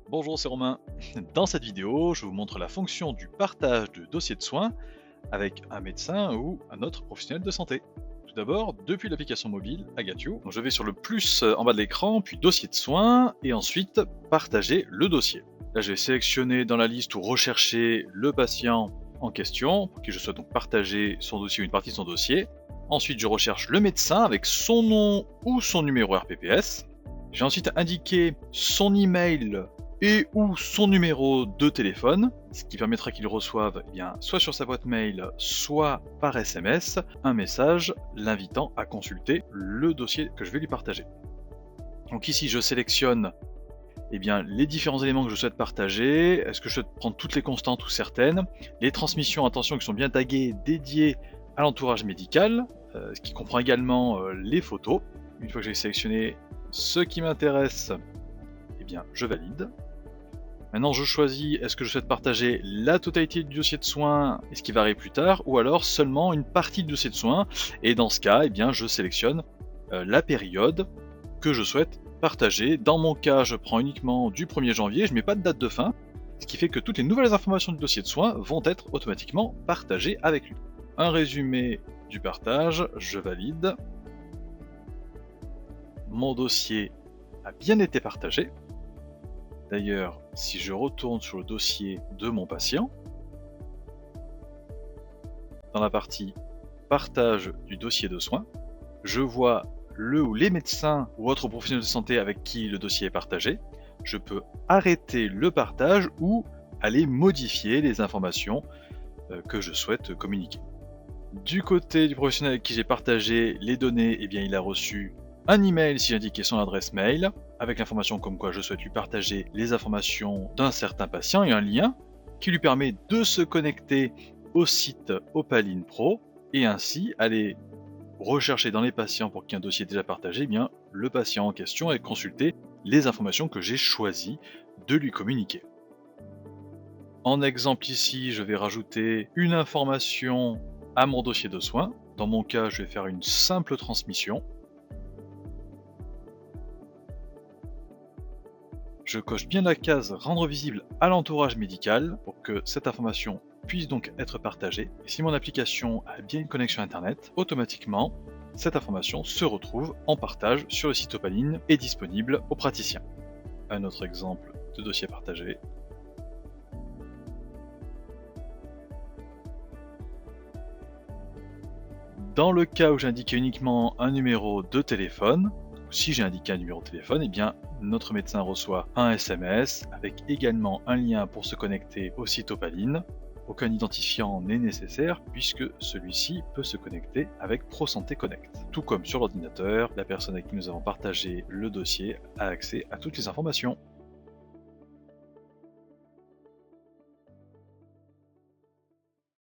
Bonjour, c'est Romain. Dans cette vidéo, je vous montre la fonction du partage de dossiers de soins avec un médecin ou un autre professionnel de santé. Tout d'abord, depuis l'application mobile Agatio, je vais sur le plus en bas de l'écran, puis dossier de soins, et ensuite partager le dossier. Là, je vais sélectionner dans la liste ou rechercher le patient en question, pour qui je souhaite donc partager son dossier ou une partie de son dossier. Ensuite, je recherche le médecin avec son nom ou son numéro RPPS. J'ai ensuite indiqué son email et ou son numéro de téléphone, ce qui permettra qu'il reçoive soit sur sa boîte mail, soit par SMS, un message l'invitant à consulter le dossier que je vais lui partager. Donc ici je sélectionne les différents éléments que je souhaite partager, est-ce que je souhaite prendre toutes les constantes ou certaines, les transmissions, attention, qui sont bien taguées, dédiées à l'entourage médical, ce qui comprend également les photos. Une fois que j'ai sélectionné ce qui m'intéresse, je valide. Maintenant, je choisis, est-ce que je souhaite partager la totalité du dossier de soins, et ce qui va arriver plus tard, ou alors seulement une partie du dossier de soins, et dans ce cas, je sélectionne la période que je souhaite partager. Dans mon cas, je prends uniquement du 1er janvier, je ne mets pas de date de fin, ce qui fait que toutes les nouvelles informations du dossier de soins vont être automatiquement partagées avec lui. Un résumé du partage, je valide. Mon dossier a bien été partagé. D'ailleurs, si je retourne sur le dossier de mon patient, dans la partie partage du dossier de soins, je vois le ou les médecins ou autres professionnels de santé avec qui le dossier est partagé. Je peux arrêter le partage ou aller modifier les informations que je souhaite communiquer. Du côté du professionnel avec qui j'ai partagé les données, il a reçu un email si j'ai indiqué son adresse mail, avec l'information comme quoi je souhaite lui partager les informations d'un certain patient et un lien qui lui permet de se connecter au site Opaline Pro et ainsi aller rechercher dans les patients pour qui un dossier est déjà partagé, le patient en question et consulter les informations que j'ai choisi de lui communiquer. En exemple ici, je vais rajouter une information à mon dossier de soins. Dans mon cas, je vais faire une simple transmission. Je coche bien la case rendre visible à l'entourage médical pour que cette information puisse donc être partagée. Et si mon application a bien une connexion internet, automatiquement, cette information se retrouve en partage sur le site Opaline et disponible aux praticiens. Un autre exemple de dossier partagé. Dans le cas où j'indiquais uniquement un numéro de téléphone, si j'ai indiqué un numéro de téléphone, notre médecin reçoit un SMS avec également un lien pour se connecter au site Opaline. Aucun identifiant n'est nécessaire puisque celui-ci peut se connecter avec ProSanté Connect. Tout comme sur l'ordinateur, la personne avec qui nous avons partagé le dossier a accès à toutes les informations.